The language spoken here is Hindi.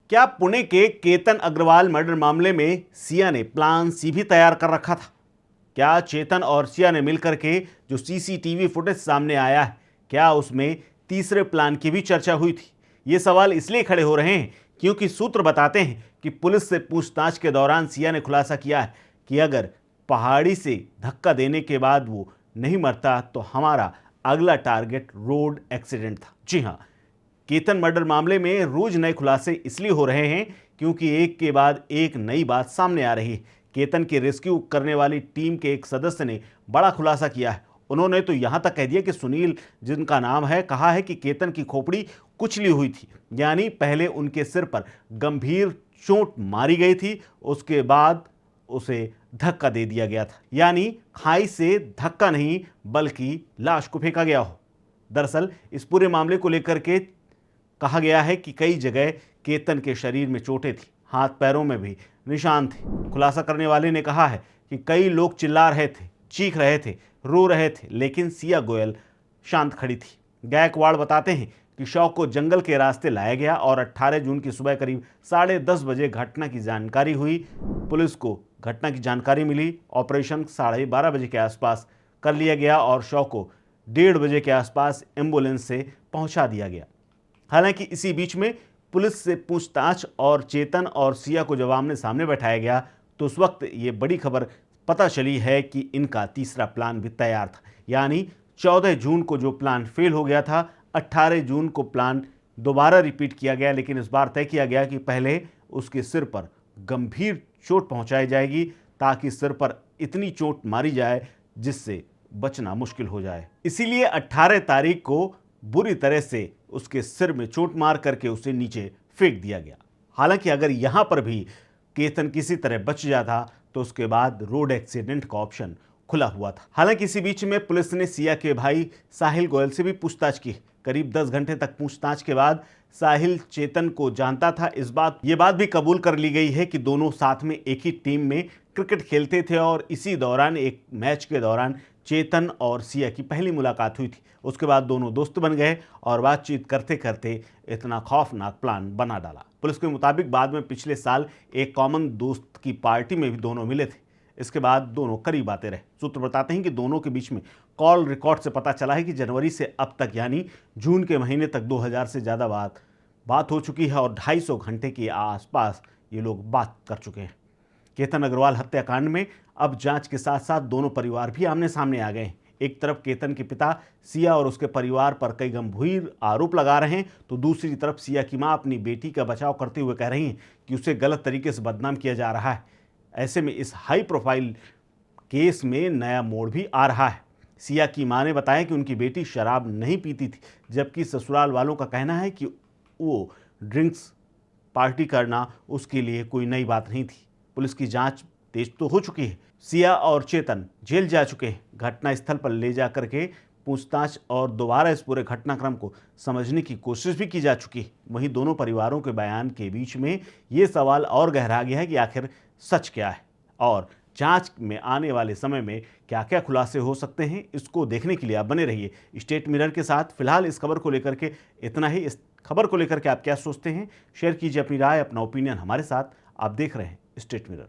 क्या पुणे के केतन अग्रवाल मर्डर मामले में सिया ने प्लान सी भी तैयार कर रखा था? क्या चेतन और सिया ने मिलकर के जो सीसीटीवी फुटेज सामने आया है, क्या उसमें तीसरे प्लान की भी चर्चा हुई थी? ये सवाल इसलिए खड़े हो रहे हैं क्योंकि सूत्र बताते हैं कि पुलिस से पूछताछ के दौरान सिया ने खुलासा किया है कि अगर पहाड़ी से धक्का देने के बाद वो नहीं मरता तो हमारा अगला टारगेट रोड एक्सीडेंट था। जी हाँ, केतन मर्डर मामले में रोज नए खुलासे इसलिए हो रहे हैं क्योंकि एक के बाद एक नई बात सामने आ रही है। केतन की रेस्क्यू करने वाली टीम के एक सदस्य ने बड़ा खुलासा किया है। उन्होंने तो यहां तक कह दिया कि सुनील, जिनका नाम है, कहा है कि केतन की खोपड़ी कुचली हुई थी, यानी पहले उनके सिर पर गंभीर चोट मारी गई थी, उसके बाद उसे धक्का दे दिया गया था, यानी खाई से धक्का नहीं बल्कि लाश को फेंका गया हो। दरअसल इस पूरे मामले को लेकर के कहा गया है कि कई जगह केतन के शरीर में चोटें थी, हाथ पैरों में भी निशान थे। खुलासा करने वाले ने कहा है कि कई लोग चिल्ला रहे थे, चीख रहे थे, रो रहे थे, लेकिन सिया गोयल शांत खड़ी थी। गायकवाड़ बताते हैं कि शव को जंगल के रास्ते लाया गया और 18 जून की सुबह करीब 10:30 बजे घटना की जानकारी हुई। पुलिस को घटना की जानकारी मिली, ऑपरेशन 12:30 बजे के आसपास कर लिया गया और शव को 1:30 बजे के आसपास एम्बुलेंस से पहुंचा दिया गया। हालांकि इसी बीच में पुलिस से पूछताछ और चेतन और सिया को जब आमने सामने बैठाया गया तो उस वक्त ये बड़ी खबर पता चली है कि इनका तीसरा प्लान भी तैयार था। यानी 14 जून को जो प्लान फेल हो गया था, 18 जून को प्लान दोबारा रिपीट किया गया, लेकिन इस बार तय किया गया कि पहले उसके सिर पर गंभीर चोट पहुंचाई जाएगी ताकि सिर पर इतनी चोट मारी जाए जिससे बचना मुश्किल हो जाए। इसीलिए 18 तारीख को बुरी तरह से उसके सिर में चोट मार करके उसे नीचे फेंक दिया गया। हालांकि अगर यहां पर भी केतन किसी तरह बच जाता तो उसके बाद रोड एक्सीडेंट का ऑप्शन खुला हुआ था। हालांकि इसी बीच में पुलिस ने सिया के भाई साहिल गोयल से भी पूछताछ की। करीब 10 घंटे तक पूछताछ के बाद साहिल चेतन को जानता था। ये बात भी कबूल कर ली गई है कि दोनों साथ में एक ही टीम में क्रिकेट खेलते थे और इसी दौरान एक मैच के दौरान चेतन और सिया की पहली मुलाकात हुई थी। उसके बाद दोनों दोस्त बन गए और बातचीत करते करते इतना खौफनाक प्लान बना डाला। पुलिस के मुताबिक बाद में पिछले साल एक कॉमन दोस्त की पार्टी में भी दोनों मिले थे। इसके बाद दोनों करीब आते रहे। सूत्र बताते हैं कि दोनों के बीच में कॉल रिकॉर्ड से पता चला है कि जनवरी से अब तक यानी जून के महीने तक 2000 से ज़्यादा बात हो चुकी है और 250 घंटे के आसपास ये लोग बात कर चुके हैं। केतन अग्रवाल हत्याकांड में अब जांच के साथ साथ दोनों परिवार भी आमने सामने आ गए हैं। एक तरफ केतन के पिता सिया और उसके परिवार पर कई गंभीर आरोप लगा रहे हैं तो दूसरी तरफ सिया की मां अपनी बेटी का बचाव करते हुए कह रही हैं कि उसे गलत तरीके से बदनाम किया जा रहा है। ऐसे में इस हाई प्रोफाइल केस में नया मोड़ भी आ रहा है। सिया की मां ने बताया कि उनकी बेटी शराब नहीं पीती थी, जबकि ससुराल वालों का कहना है कि वो ड्रिंक्स पार्टी करना उसके लिए कोई नई बात नहीं थी। पुलिस की जांच तेज तो हो चुकी है। सिया और चेतन जेल जा चुके हैं। घटना स्थल पर ले जाकर के पूछताछ और दोबारा इस पूरे घटनाक्रम को समझने की कोशिश भी की जा चुकी है। वहीं दोनों परिवारों के बयान के बीच में ये सवाल और गहरा गया है कि आखिर सच क्या है और जांच में आने वाले समय में क्या क्या खुलासे हो सकते हैं। इसको देखने के लिए आप बने रहिए स्टेट मिरर के साथ। फिलहाल इस खबर को लेकर के इतना ही। इस खबर को लेकर के आप क्या सोचते हैं, शेयर कीजिए अपनी राय, अपना ओपिनियन हमारे साथ। आप देख रहे हैं स्टेट मिरर।